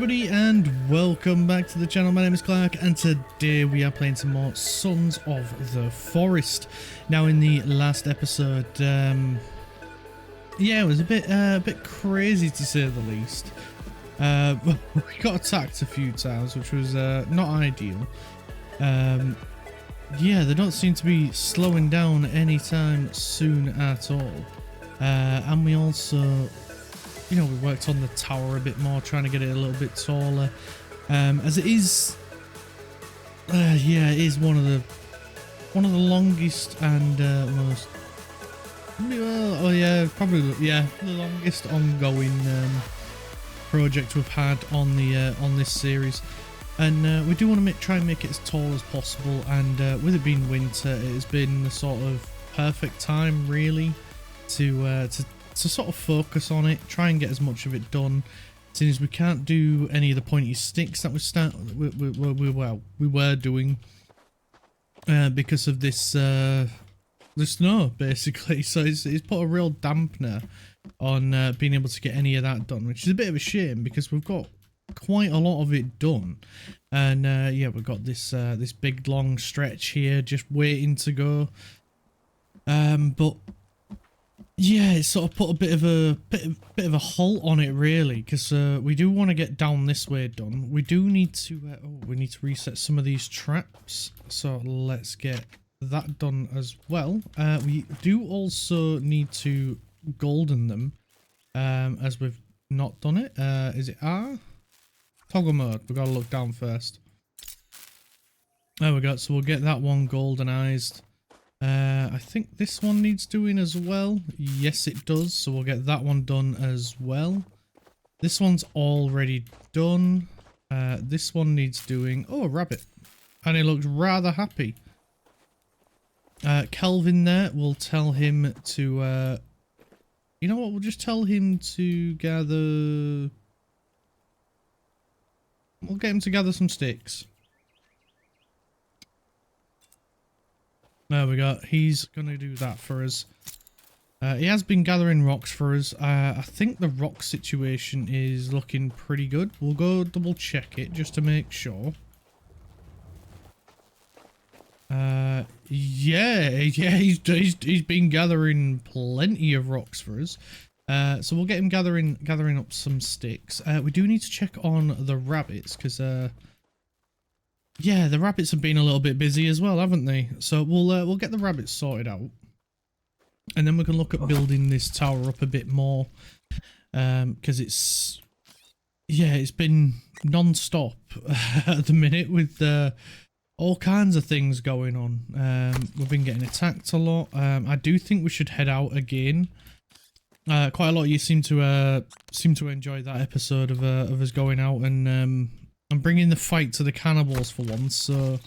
everybody and welcome back to the channel. My name is Clark and today we are playing some more Sons of the Forest. Now in the last episode, yeah, it was a bit crazy to say the least. We got attacked a few times, which was not ideal. Yeah, they don't seem to be slowing down anytime soon at all. And we also, you know, we worked on the tower a bit more, trying to get it a little bit taller. As it is, yeah, it is one of the longest and most, well, oh yeah, probably, yeah, the longest ongoing project we've had on the on this series. And we do want to try and make it as tall as possible. And with it being winter, it has been the sort of perfect time, really, to sort of focus on it, try and get as much of it done, since we can't do any of the pointy sticks that we were doing because of this the snow, basically. So it's put a real dampener on being able to get any of that done, which is a bit of a shame because we've got quite a lot of it done. And yeah, we've got this this big long stretch here just waiting to go. But yeah, it's sort of put a bit of a halt on it, really, because we do want to get down this way done. We do need to we need to reset some of these traps, so let's get that done as well. We do also need to golden them, as we've not done it. Is it R? Toggle mode. We've got to look down first. There we go. So we'll get that one goldenized. I think this one needs doing as well. Yes, it does. So we'll get that one done as well. This one's already done. This one needs doing. Oh, a rabbit. And he looks rather happy. Kelvin there, we'll tell him to, you know what, we'll just tell him to gather. We'll get him to gather some sticks. There we go. He's going to do that for us. He has been gathering rocks for us. I think the rock situation is looking pretty good. We'll go double check it just to make sure. Yeah, he's been gathering plenty of rocks for us. So we'll get him gathering up some sticks. We do need to check on the rabbits because yeah, the rabbits have been a little bit busy as well, haven't they? So we'll get the rabbits sorted out, and then we can look at building this tower up a bit more, because it's, yeah, it's been non-stop at the minute with all kinds of things going on. We've been getting attacked a lot. I do think we should head out again. Quite a lot of you seem to enjoy that episode of us going out and I'm bringing the fight to the cannibals for once, so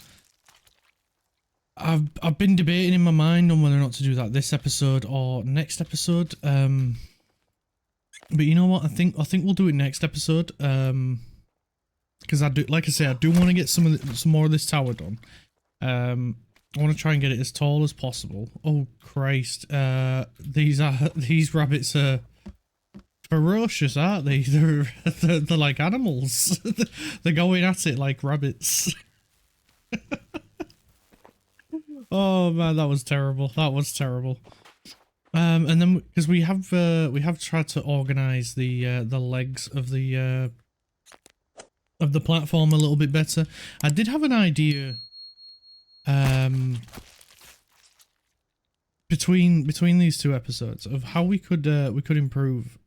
I've been debating in my mind on whether or not to do that this episode or next episode. But you know what? I think we'll do it next episode. Because I do, like I say, I do want to get some more of this tower done. I want to try and get it as tall as possible. Oh Christ! These rabbits are ferocious, aren't they? They're like animals. They're going at it like rabbits. Oh man, that was terrible. That was terrible. And then because we have tried to organize the legs of the platform a little bit better. I did have an idea. Between these two episodes of how we could improve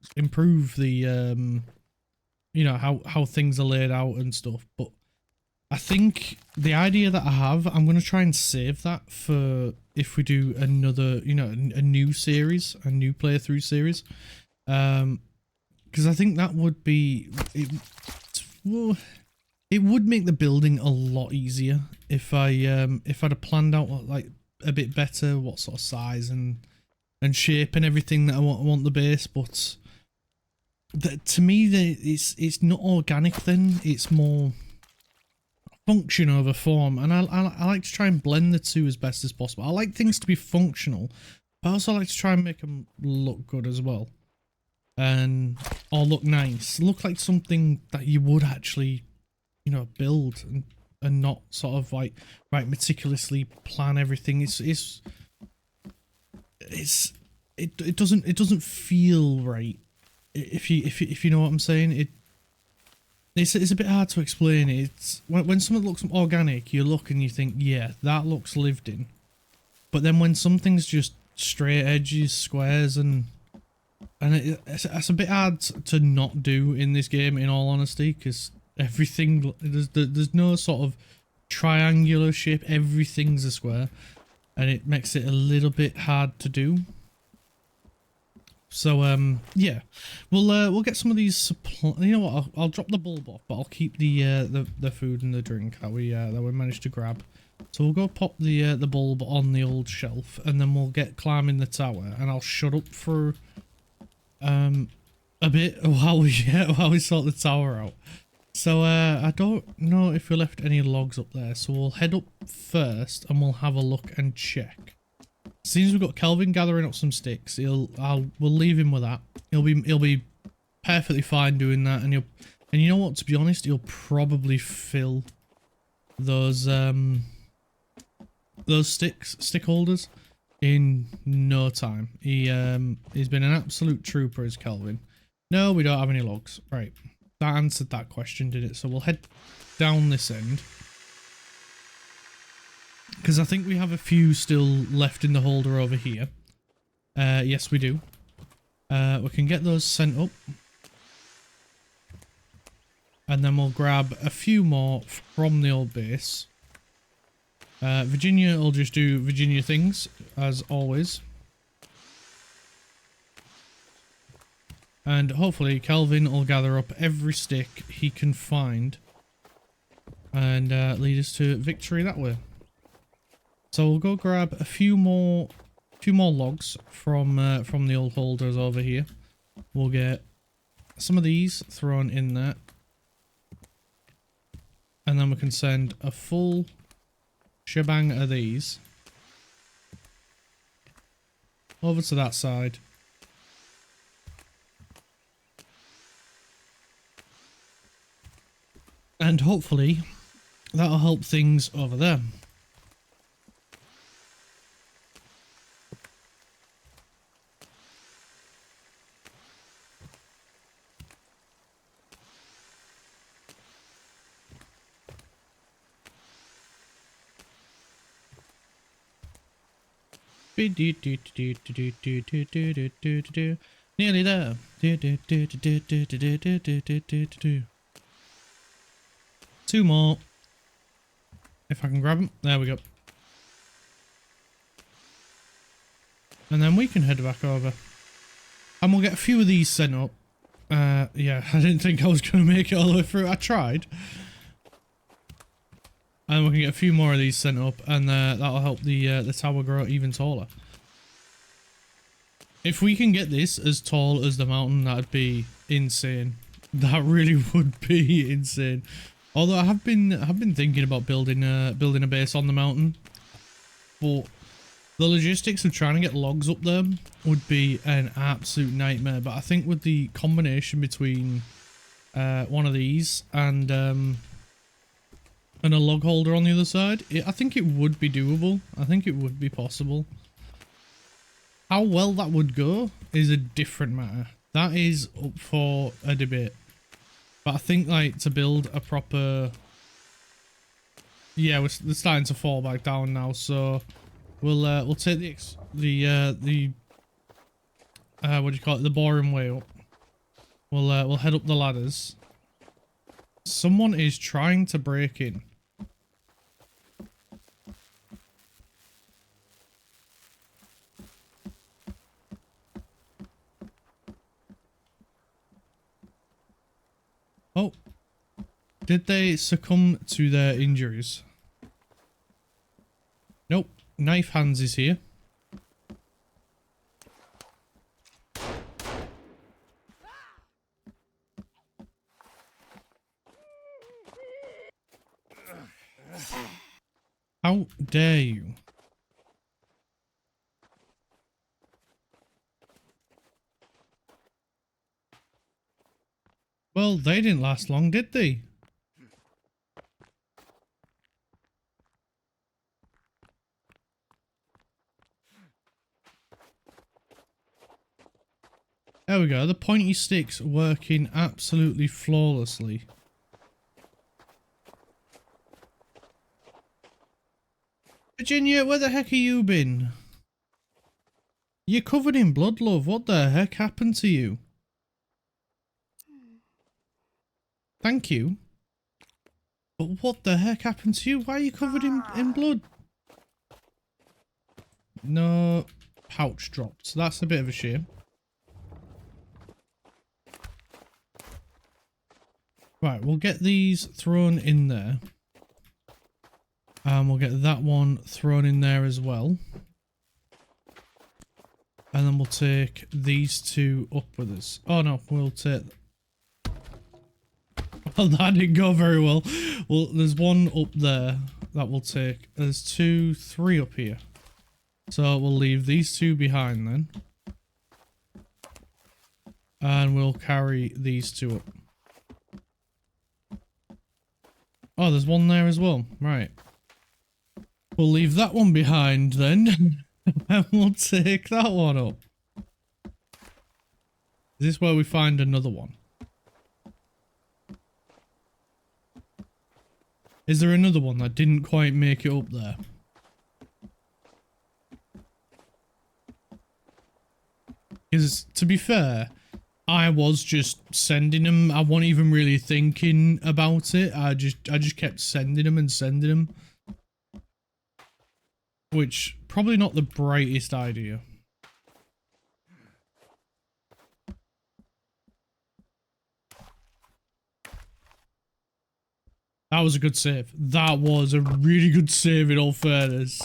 the you know, how things are laid out and stuff, but I think the idea that I have, I'm going to try and save that for if we do another, you know, a new series, a new playthrough series, because I think that would be well, it would make the building a lot easier if I'd have planned out like a bit better what sort of size and shape and everything that I want the base. But to me, it's not organic. Then it's more function over form, and I like to try and blend the two as best as possible. I like things to be functional, but I also like to try and make them look good as well. and or look nice, look like something that you would actually, you know, build and not sort of like right meticulously plan everything. It doesn't feel right if you know what I'm saying. It's a bit hard to explain. It's when something looks organic, you look and you think, yeah, that looks lived in. But then when something's just straight edges, squares, and it's a bit hard to not do in this game, in all honesty, because everything there's no sort of triangular shape. Everything's a square, and it makes it a little bit hard to do. So yeah, we'll get some of these supply. You know what? I'll drop the bulb off, but I'll keep the food and the drink that we managed to grab. So we'll go pop the bulb on the old shelf, and then we'll get climbing the tower, and I'll shut up for a bit while we sort the tower out. So I don't know if we left any logs up there, so we'll head up first and we'll have a look and check. As soon as we've got Kelvin gathering up some sticks, we'll leave him with that. He'll be perfectly fine doing that, and you know what? To be honest, he'll probably fill those stick holders in no time. He's been an absolute trooper, as Kelvin. No, we don't have any logs. Right, that answered that question, did it? So we'll head down this end, because I think we have a few still left in the holder over here. Yes, we do. We can get those sent up. And then we'll grab a few more from the old base. Virginia will just do Virginia things, as always. And hopefully Kelvin will gather up every stick he can find. And lead us to victory that way. So we'll go grab a few more logs from the old holders over here. We'll get some of these thrown in there, and then we can send a full shebang of these over to that side. And hopefully that'll help things over there. Nearly there. Two more. If I can grab them. There we go. And then we can head back over. And we'll get a few of these sent up. Yeah, I didn't think I was going to make it all the way through. I tried. And we can get a few more of these sent up, and that'll help the tower grow even taller. If we can get this as tall as the mountain, that'd be insane. That really would be insane. Although I have been thinking about building a base on the mountain, but the logistics of trying to get logs up there would be an absolute nightmare. But I think with the combination between one of these and a log holder on the other side, I think it would be doable. I think it would be possible. How well that would go is a different matter. That is up for a debate. But I think, like, to build a proper... Yeah, we're starting to fall back down now, so we'll take the what do you call it? The boring way up. We'll head up the ladders. Someone is trying to break in. Oh, did they succumb to their injuries? Nope, Knife Hands is here. How dare you? Well, they didn't last long, did they? There we go. The pointy sticks working absolutely flawlessly. Virginia, where the heck are you been? You're covered in blood, love. What the heck happened to you? Thank you. But what the heck happened to you? Why are you covered in blood? No. Pouch dropped. That's a bit of a shame. Right, we'll get these thrown in there. And we'll get that one thrown in there as well. And then we'll take these two up with us. Oh no, we'll take... Well, that didn't go very well. Well, there's one up there that we'll take. There's 2, 3 up here. So we'll leave these 2 behind then. And we'll carry these 2 up. Oh, there's one there as well. Right. We'll leave that one behind then. And we'll take that one up. Is this where we find another one? Is there another one that didn't quite make it up there? Because, to be fair, I was just sending them. I wasn't even really thinking about it. I just kept sending them and sending them. Which, probably not the brightest idea. That was a good save. That was a really good save in all fairness.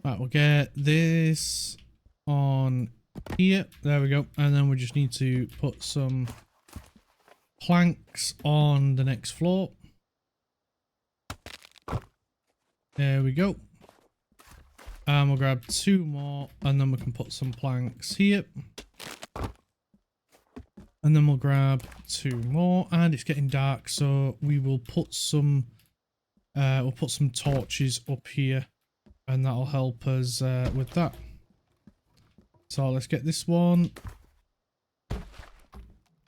Right, we'll get this on here. There we go. And then we just need to put some planks on the next floor. There we go. And we'll grab 2 more, and then we can put some planks here. And then we'll grab 2 more, and it's getting dark, so we will put some torches up here, and that'll help us with that. So let's get this one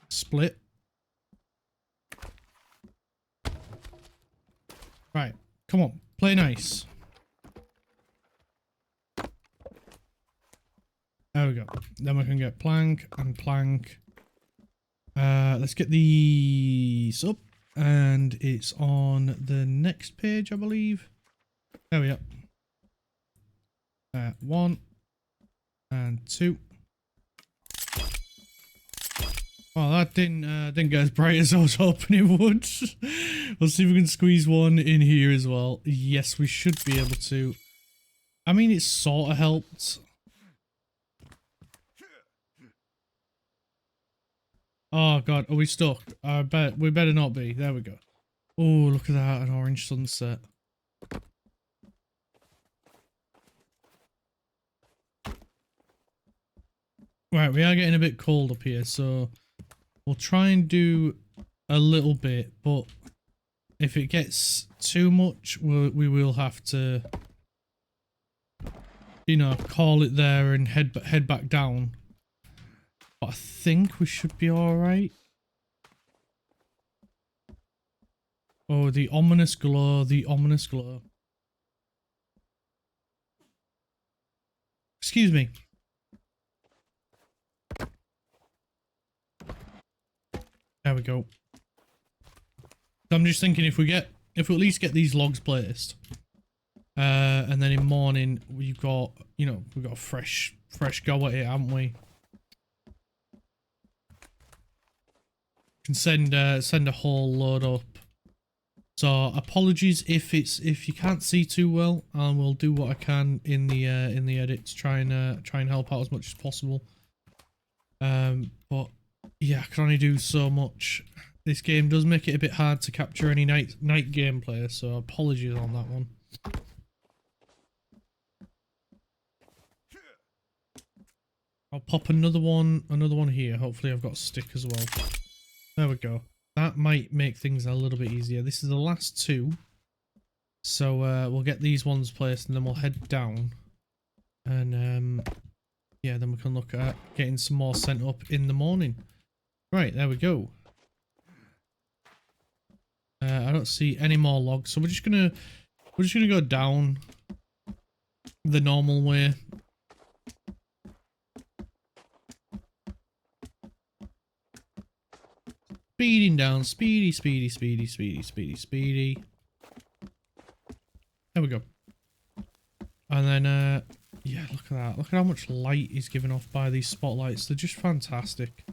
split. Right, come on, play nice. There we go. Then we can get plank and plank. Let's get these up. And it's on the next page, I believe. There we are. 1 and 2. Well, that didn't get as bright as I was hoping it would. We'll see if we can squeeze one in here as well. Yes, we should be able to. I mean, it sort of helped. Oh god, are we stuck? I bet we better not be. There we go. Oh, look at that, an orange sunset. Right, we are getting a bit cold up here, so we'll try and do a little bit, but if it gets too much, we will have to, you know, call it there and head back down. But I think we should be alright. Oh, the ominous glow, the ominous glow. Excuse me. There we go. So I'm just thinking if we at least get these logs placed. And then in morning we've got, you know, we've got a fresh go at it, haven't we? Can send a whole load up. So apologies if you can't see too well, and we'll do what I can in the edit to try and help out as much as possible. But yeah, I can only do so much. This game does make it a bit hard to capture any night gameplay, so apologies on that one. I'll pop another one here. Hopefully I've got a stick as well. There we go. That might make things a little bit easier. This is the last two. So we'll get these ones placed and then we'll head down. And yeah, then we can look at getting some more sent up in the morning. Right, there we go. I don't see any more logs, so we're just gonna go down the normal way. Speeding down, speedy, speedy, speedy, speedy, speedy, speedy. There we go. And then, yeah, look at that. Look at how much light is given off by these spotlights. They're just fantastic.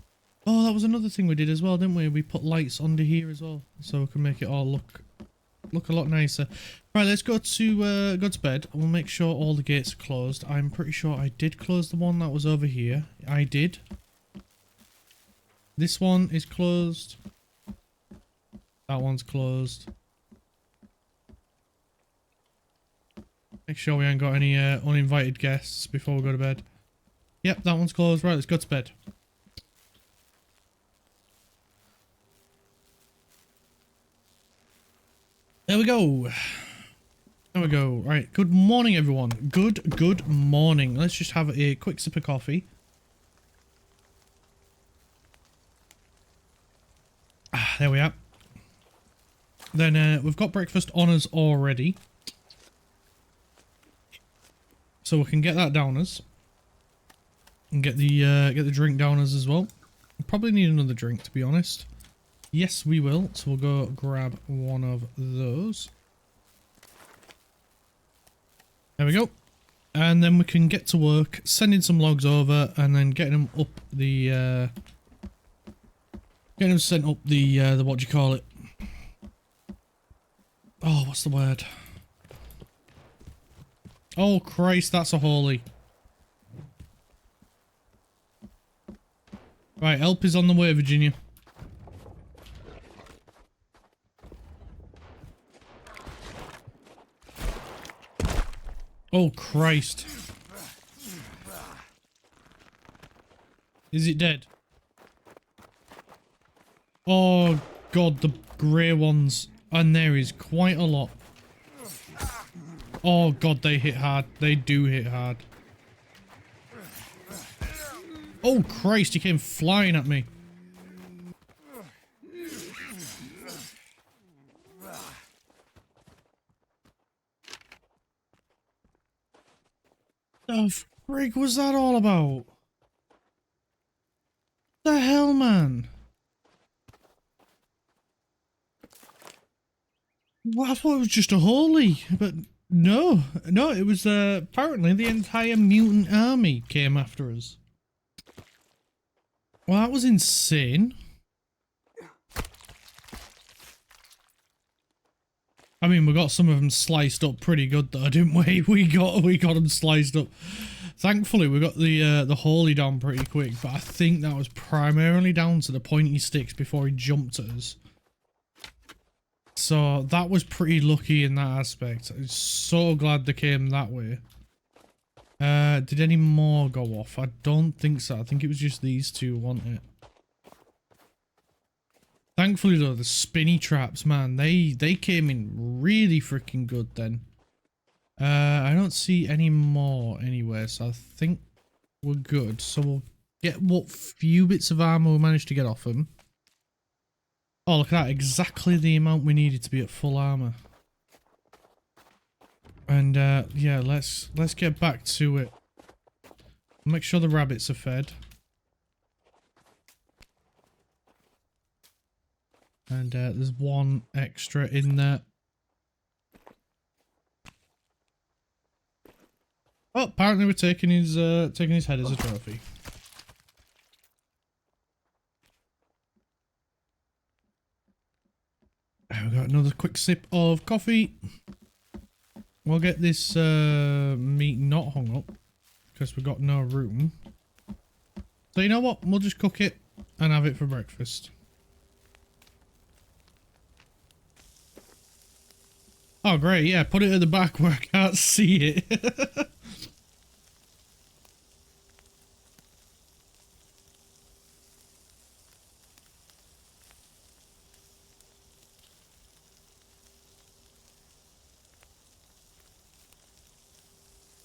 Oh, that was another thing we did as well, didn't we? We put lights under here as well, so we can make it all look a lot nicer. Right, let's go to bed. We'll make sure all the gates are closed. I'm pretty sure I did close the one that was over here. I did. This one is closed. That one's closed. Make sure we ain't got any uninvited guests before we go to bed. Yep, that one's closed. Right, let's go to bed. There we go. There we go. Right, good morning, everyone. Good morning. Let's just have a quick sip of coffee. Ah, there we are. Then we've got breakfast on us already. So we can get that down us. And get the drink down us as well. We'll probably need another drink, to be honest. Yes, we will. So we'll go grab one of those. There we go. And then we can get to work, sending some logs over, and then getting them up the, getting them sent up the what do you call it? Oh, what's the word? Oh, Christ, that's a holy. Right, help is on the way, Virginia. Oh, Christ. Is it dead? Oh, God, the grey ones. And there is quite a lot. Oh, God, they hit hard. They do hit hard. Oh, Christ, he came flying at me. The frig was that all about? The hell, man? Well, I thought it was just a holy, but no, it was apparently the entire mutant army came after us. Well, that was insane. I mean, we got some of them sliced up pretty good though, didn't we? We got them sliced up. Thankfully, we got the holy down pretty quick, but I think that was primarily down to the pointy sticks before he jumped at us. So that was pretty lucky in that aspect. I'm so glad they came that way. Did any more go off? I don't think so. I think it was just these two, wasn't it? Thankfully though, the spinny traps, man, they came in really freaking good then. I don't see any more anywhere, so I think we're good. So we'll get what few bits of armor we managed to get off them. Oh, look at that. Exactly the amount we needed to be at full armor. And, yeah, let's get back to it. Make sure the rabbits are fed. And, there's one extra in there. Oh, apparently we're taking his head as a trophy. We've got another quick sip of coffee. We'll get this meat not hung up because we've got no room. So you know what? We'll just cook it and have it for breakfast. Oh great, yeah, put it at the back where I can't see it.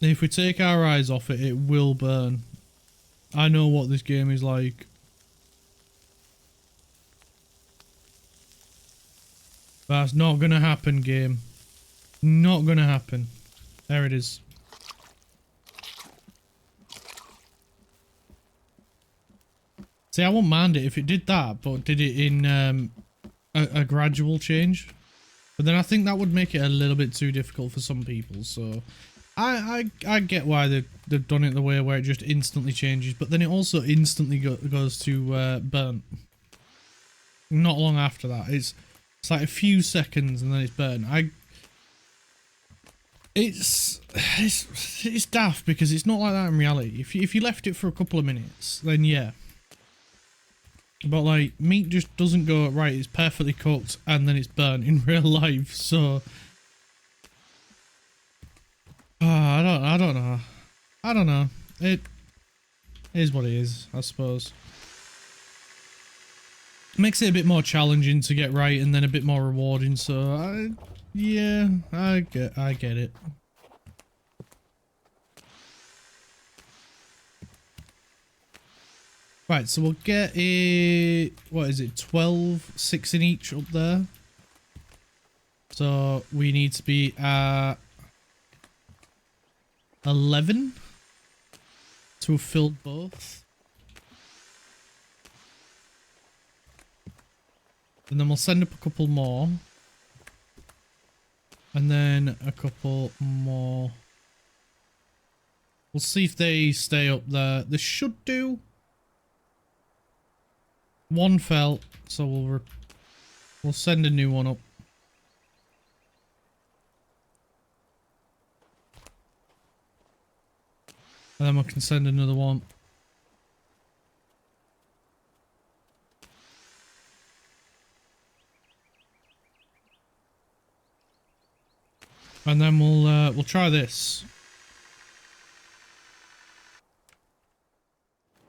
If we take our eyes off it, it will burn. I know what this game is like. That's not gonna happen, game. Not gonna happen. There it is. See, I wouldn't mind it if it did that, but did it in a gradual change. But then I think that would make it a little bit too difficult for some people, so... I get why they've done it the way where it just instantly changes, but then it also instantly goes to burnt. Not long after that. It's like a few seconds and then it's burnt. It's daft because it's not like that in reality. If you left it for a couple of minutes, then yeah. But like, meat just doesn't go right, it's perfectly cooked and then it's burnt in real life, so... I don't know. I don't know. It is what it is, I suppose. Makes it a bit more challenging to get right and then a bit more rewarding, so yeah, I get it. Right, so we'll get a, what is it, 12, 6 in each up there. So we need to be at 11 to have filled both. And then we'll send up a couple more. And then a couple more. We'll see if they stay up there. They should do. One fell, so we'll send a new one up. And then we can send another one. And then we'll try this.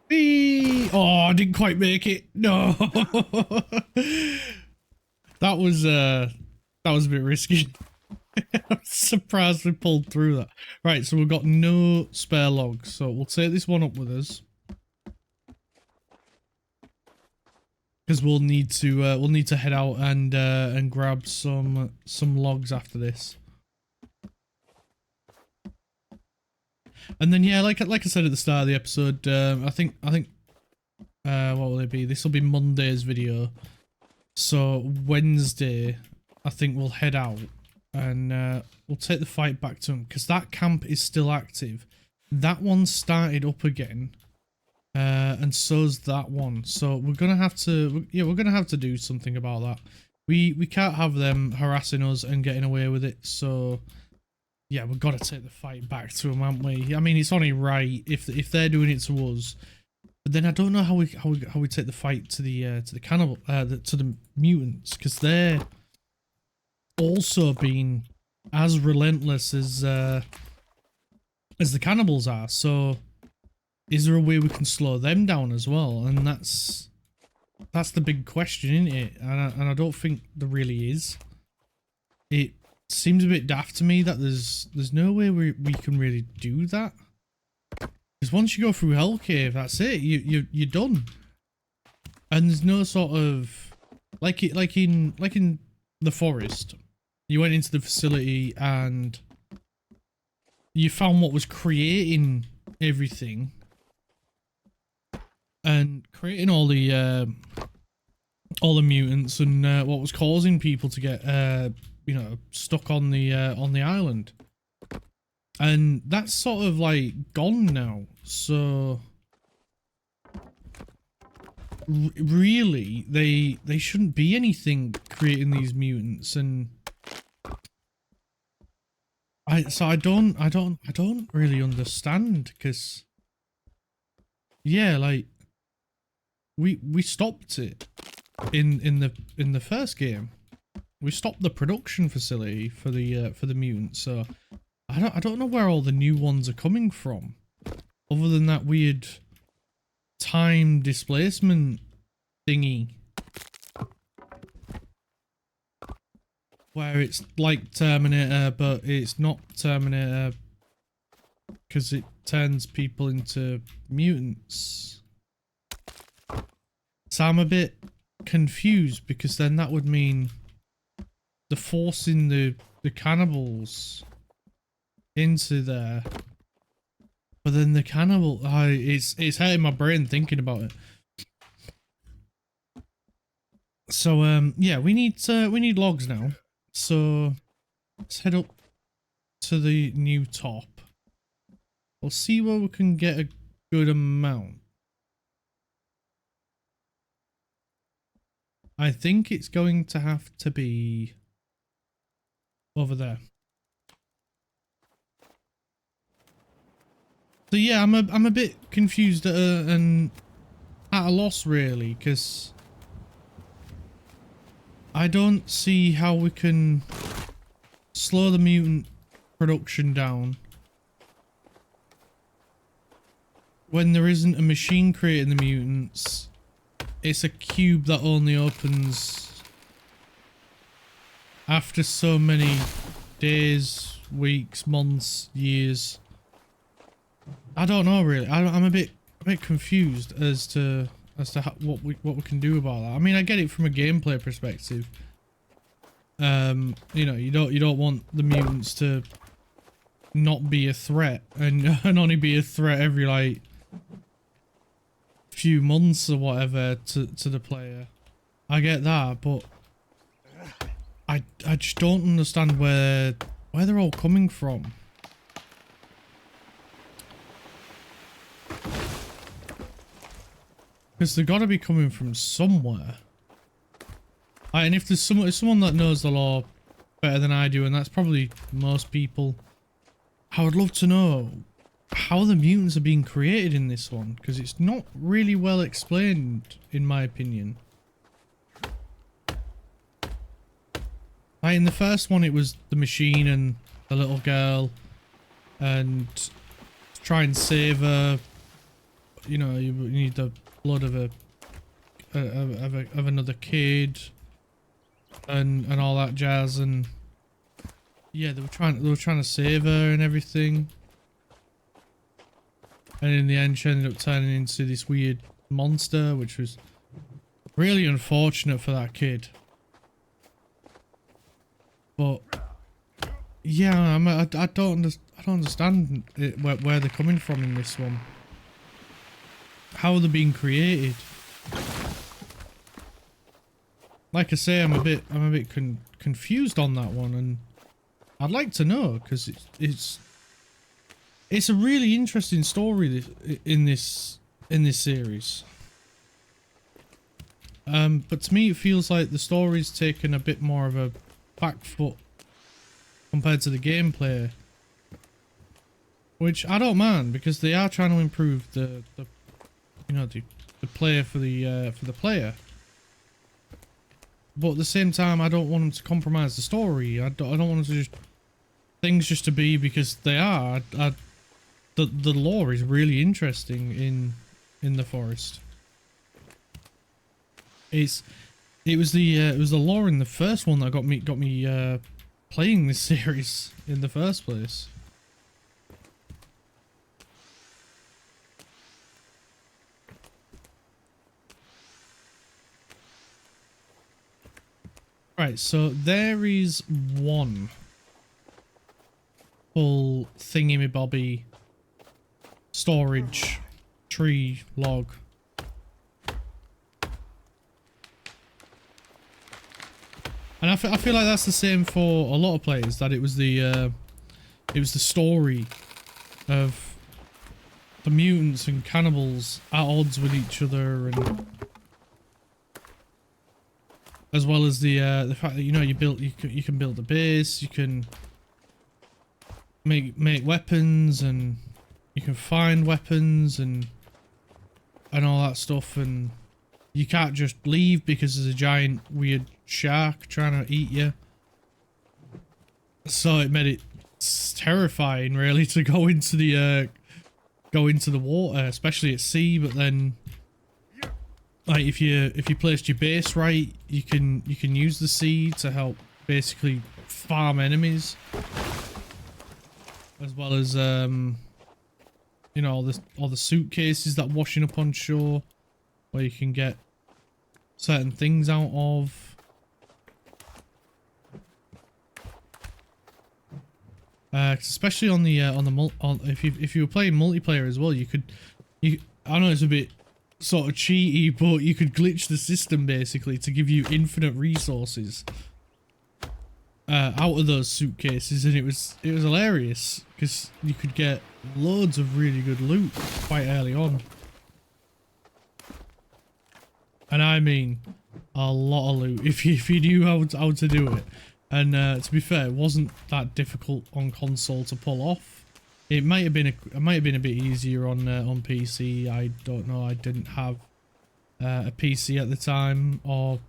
Whee! Oh, I didn't quite make it. No. That was a bit risky. I'm surprised we pulled through that. Right, so we've got no spare logs, so we'll take this one up with us. Because we'll need to head out and grab some logs after this. And then yeah, like I said at the start of the episode, I think what will it be? This will be Monday's video. So Wednesday, I think we'll head out and we'll take the fight back to them because that camp is still active. That one started up again, and so's that one. So we're gonna have to, we're gonna have to do something about that. We can't have them harassing us and getting away with it. So yeah, we've got to take the fight back to them, haven't we? I mean, it's only right if they're doing it to us. But then I don't know how we take the fight to the cannibal to the mutants, because they're also being as relentless as the cannibals are. So is there a way we can slow them down as well? And that's the big question, isn't it? And I don't think there really is. It seems a bit daft to me that there's no way we can really do that. Because once you go through Hell Cave, that's it. You're done. And there's no sort of like in the forest. You went into the facility and you found what was creating everything and creating all the mutants and what was causing people to get you know, stuck on the island. And that's sort of like gone now. So really they shouldn't be anything creating these mutants. And I don't really understand, because yeah, like we stopped it in the first game. We stopped the production facility for the mutants, so I don't know where all the new ones are coming from, other than that weird time displacement thingy, where it's like Terminator, but it's not Terminator. because it turns people into mutants. So I'm a bit confused, because then that would mean they're forcing the cannibals into there. But then the cannibal, it's hurting my brain thinking about it. So yeah, we need logs now. So let's head up to the new top. We'll see where we can get a good amount. I think it's going to have to be over there. So yeah, I'm a bit confused and at a loss really, because I don't see how we can slow the mutant production down when there isn't a machine creating the mutants. It's a cube that only opens after so many days, weeks, months, years. I don't know really. I'm a bit confused as to what we can do about that. I mean, I get it from a gameplay perspective. You know, you don't want the mutants to not be a threat and only be a threat every like few months or whatever to the player. I get that, but I just don't understand where they're all coming from. Because they've got to be coming from somewhere. And if there's someone that knows the lore better than I do, and that's probably most people, I would love to know how the mutants are being created in this one, because it's not really well explained, in my opinion. Like in the first one, it was the machine and the little girl, and to try and save her, you know, you need the blood of another kid, and all that jazz, and yeah, they were trying to save her and everything. And in the end, she ended up turning into this weird monster, which was really unfortunate for that kid. But yeah, I don't understand where they're coming from in this one. How they're being created. Like I say, I'm a bit confused on that one, and I'd like to know, because it's a really interesting story in this series. But to me, it feels like the story's taken a bit more of a back foot compared to the gameplay, which I don't mind, because they are trying to improve the player for the player. But at the same time, I don't want them to compromise the story. I don't want them to things just to be because they are. The lore is really interesting in the forest. It was the lore in the first one that got me playing this series in the first place. Right, so there is one full thingy-me-bobby storage tree log. And I feel like that's the same for a lot of players, that it was the story of the mutants and cannibals at odds with each other, and as well as the fact that, you know, you can build a base, you can make weapons, and you can find weapons and all that stuff, and you can't just leave because there's a giant weird shark trying to eat you. So it made it terrifying, really, to go into the water, especially at sea. But then, like, if you placed your base right, you can use the sea to help basically farm enemies, as well as you know, all the suitcases that washing up on shore, where you can get certain things out of. Especially on the if you were playing multiplayer as well, I know it's a bit sort of cheaty, but you could glitch the system basically to give you infinite resources out of those suitcases, and it was hilarious because you could get loads of really good loot quite early on, and I mean a lot of loot if you knew how to do it. And to be fair, it wasn't that difficult on console to pull off. It might have been a bit easier on PC. I don't know. I didn't have a PC at the time, or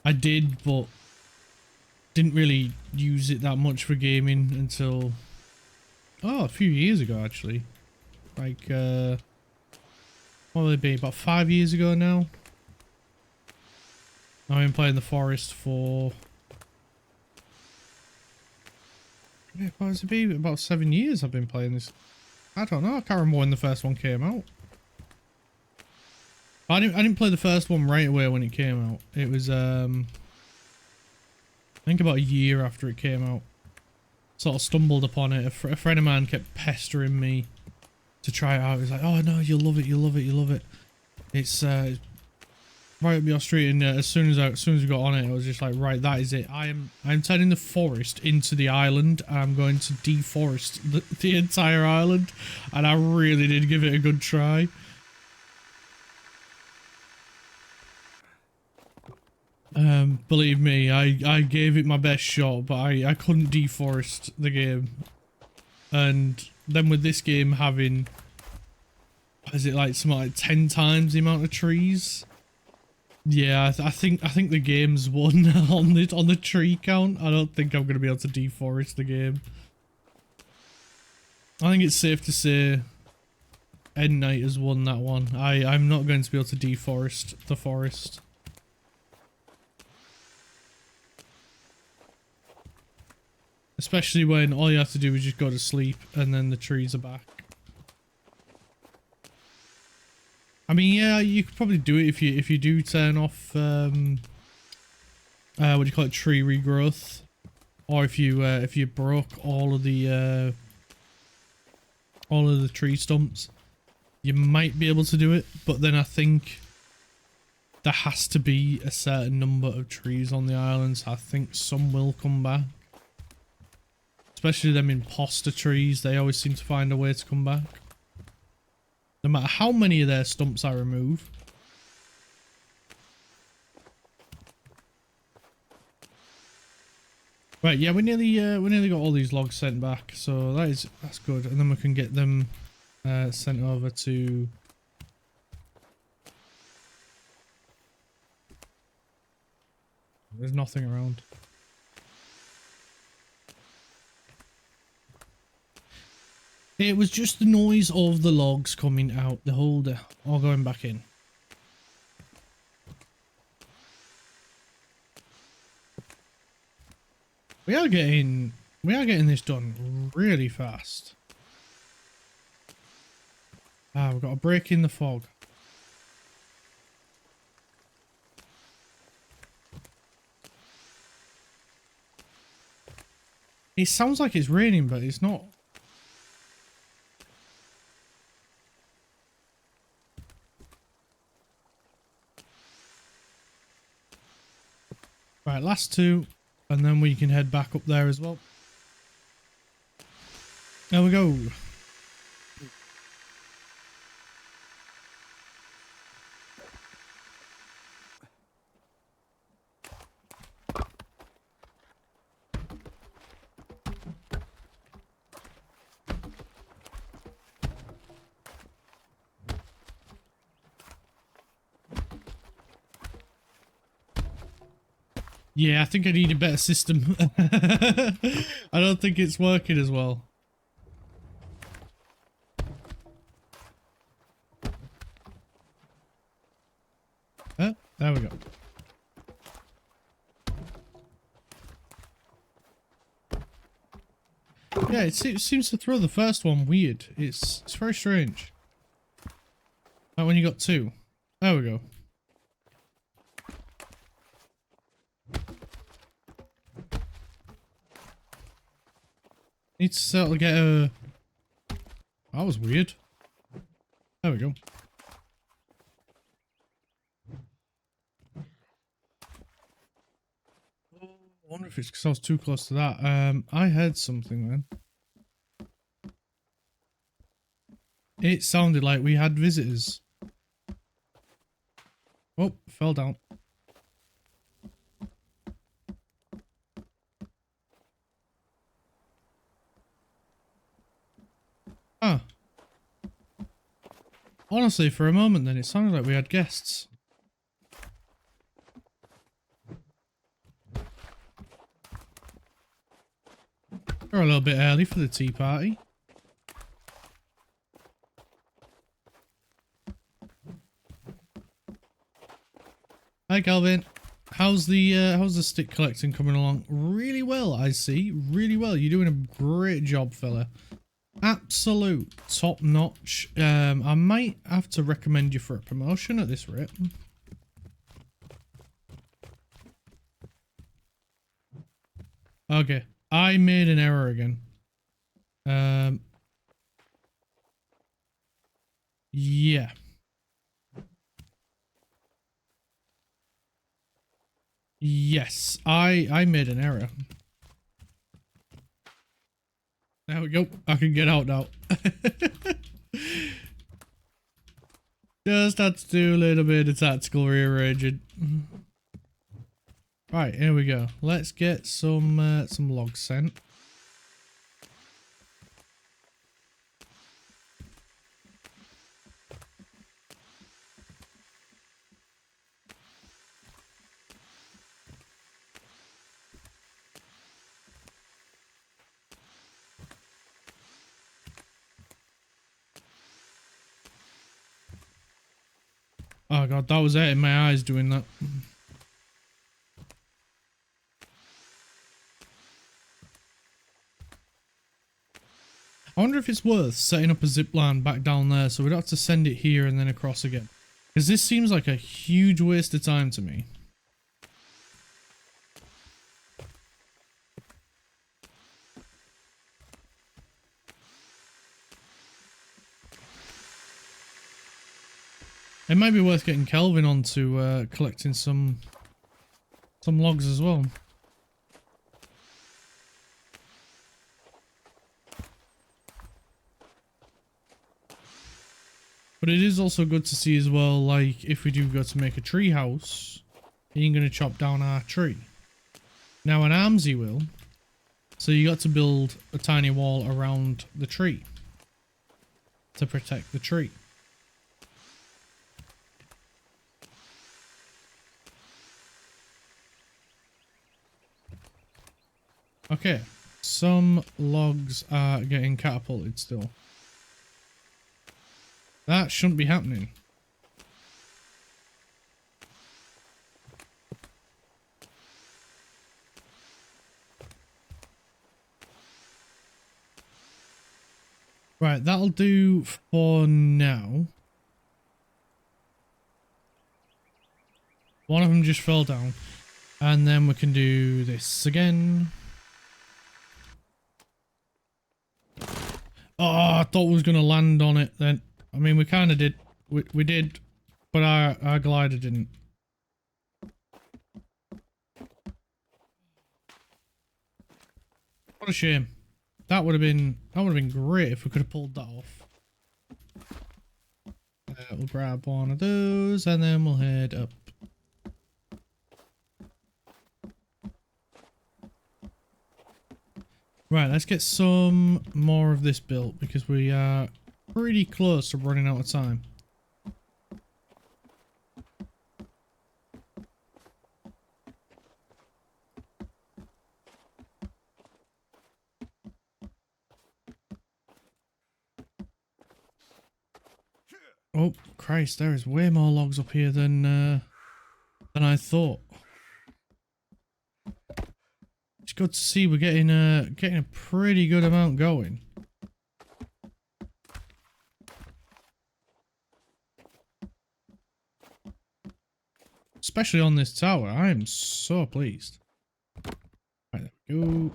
I did, but didn't really use it that much for gaming until a few years ago actually. Like what will it be? About 5 years ago now. I've been playing The Forest for. What has it been? About 7 years I've been playing this. I don't know. I can't remember when the first one came out. I didn't play the first one right away when it came out. It was I think about a year after it came out. Sort of stumbled upon it. A friend of mine kept pestering me to try it out. He was like, "Oh no, you'll love it. You'll love it. You'll love it. It's right up your street." And as soon as we got on it, I was just like, right, that is it. I'm turning the forest into the island. And I'm going to deforest the entire island, and I really did give it a good try. Believe me, I gave it my best shot, but I couldn't deforest the game. And then with this game having, is it like something like 10 times the amount of trees? Yeah, I think the game's won on the tree count. I don't think I'm gonna be able to deforest the game. I think it's safe to say End Night has won that one. I'm not going to be able to deforest the forest. Especially when all you have to do is just go to sleep and then the trees are back. I mean, yeah, you could probably do it if you do turn off what do you call it, tree regrowth, or if you broke all of the tree stumps, you might be able to do it. But then I think there has to be a certain number of trees on the island, so I think some will come back. Especially them imposter trees, they always seem to find a way to come back. No matter how many of their stumps I remove. Right, yeah, we nearly got all these logs sent back, so that's good. And then we can get them sent over to. There's nothing around. It was just the noise of the logs coming out the holder or going back in. We are getting this done really fast. Ah, we've got a break in the fog. It sounds like it's raining, but it's not. Right, last two, and then we can head back up there as well. There we go. Yeah, I think I need a better system. I don't think it's working as well. There we go. Yeah, it seems to throw the first one weird. It's very strange. Like when you got two. There we go. Need to sort of get a... That was weird. There we go. I wonder if it's because I was too close to that. I heard something then. It sounded like we had visitors. Oh, fell down. Ah. Honestly, for a moment then, it sounded like we had guests. We're a little bit early for the tea party. Hi, Kelvin. How's the stick collecting coming along? Really well, I see. Really well. You're doing a great job, fella. Absolute top notch. I might have to recommend you for a promotion at this rate. Okay, I made an error again. Yeah. Yes, I made an error. There we go. I can get out now. Just had to do a little bit of tactical rearranging. Right, here we go. Let's get some logs sent. Oh god, that was it in my eyes doing that. I wonder if it's worth setting up a zip line back down there so we don't have to send it here and then across again. Because this seems like a huge waste of time to me. It might be worth getting Kelvin on to collecting some logs as well. But it is also good to see as well, like, if we do go to make a tree house, he ain't gonna chop down our tree. Now an Armsy will, so you got to build a tiny wall around the tree to protect the tree. Okay, some logs are getting catapulted still. That shouldn't be happening. Right, that'll do for now. One of them just fell down. And then we can do this again. Oh, I thought we was going to land on it then. I mean, we kind of did. We did, but our glider didn't. What a shame. That would have been great if we could have pulled that off. We'll grab one of those and then we'll head up. Right, let's get some more of this built because we are pretty close to running out of time. Oh, Christ, there is way more logs up here than I thought. It's good to see we're getting a pretty good amount going. Especially on this tower. I am so pleased. Right, there we go.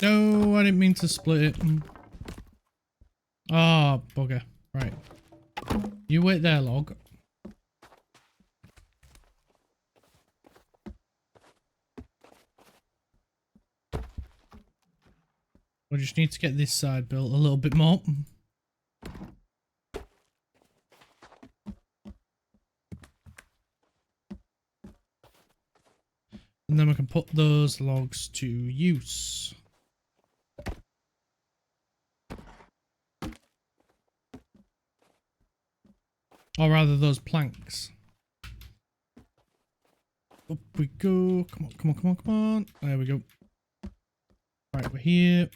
No, I didn't mean to split it. Oh, bugger. Right. You wait there, log. We just need to get this side built a little bit more. And then we can put those logs to use. Or rather, those planks. Up we go. Come on, come on, come on, come on. There we go. Right, we're here.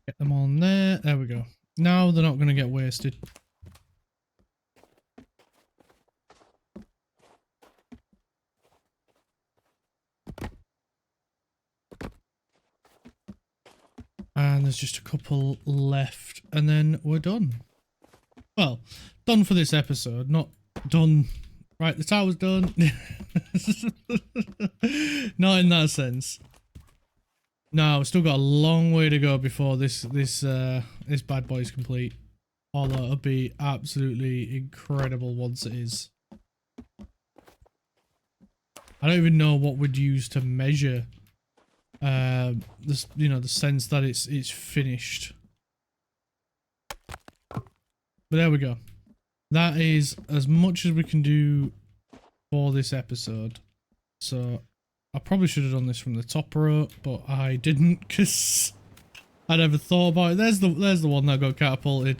Get them on there. There we go. Now they're not going to get wasted. And there's just a couple left, and then we're done. Well, done for this episode, not done. Right, the tower's done. Not in that sense. No, we've still got a long way to go before this bad boy is complete. Although it'll be absolutely incredible once it is. I don't even know what we'd use to measure this, you know, the sense that it's finished. But there we go. That is as much as we can do for this episode. So I probably should have done this from the top row, but I didn't because I never thought about it. There's the one that got catapulted.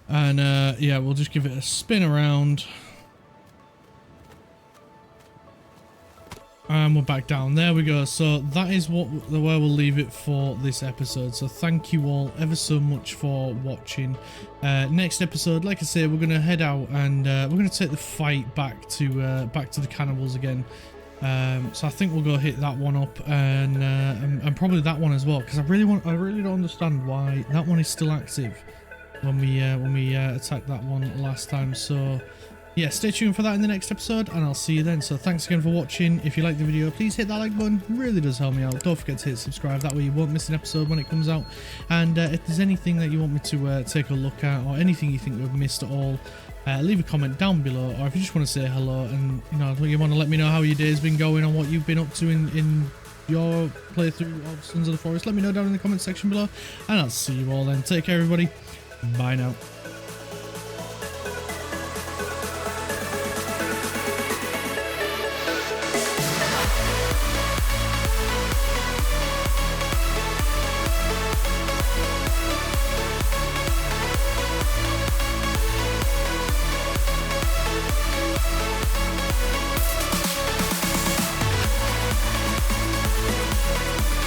And yeah, we'll just give it a spin around. And we're back down. There we go. So that is where we'll leave it for this episode. So thank you all ever so much for watching. Next episode, like I say, we're gonna head out and we're gonna take the fight back to the cannibals again. So I think we'll go hit that one up and probably that one as well, because I really don't understand why that one is still active when we attacked that one last time. So yeah, stay tuned for that in the next episode, and I'll see you then. So thanks again for watching. If you liked the video, please hit that like button. It really does help me out. Don't forget to hit subscribe. That way you won't miss an episode when it comes out. And if there's anything that you want me to take a look at, or anything you think we've missed at all, leave a comment down below. Or if you just want to say hello and you want to let me know how your day's been going and what you've been up to in your playthrough of Sons of the Forest, let me know down in the comment section below. And I'll see you all then. Take care, everybody. Bye now.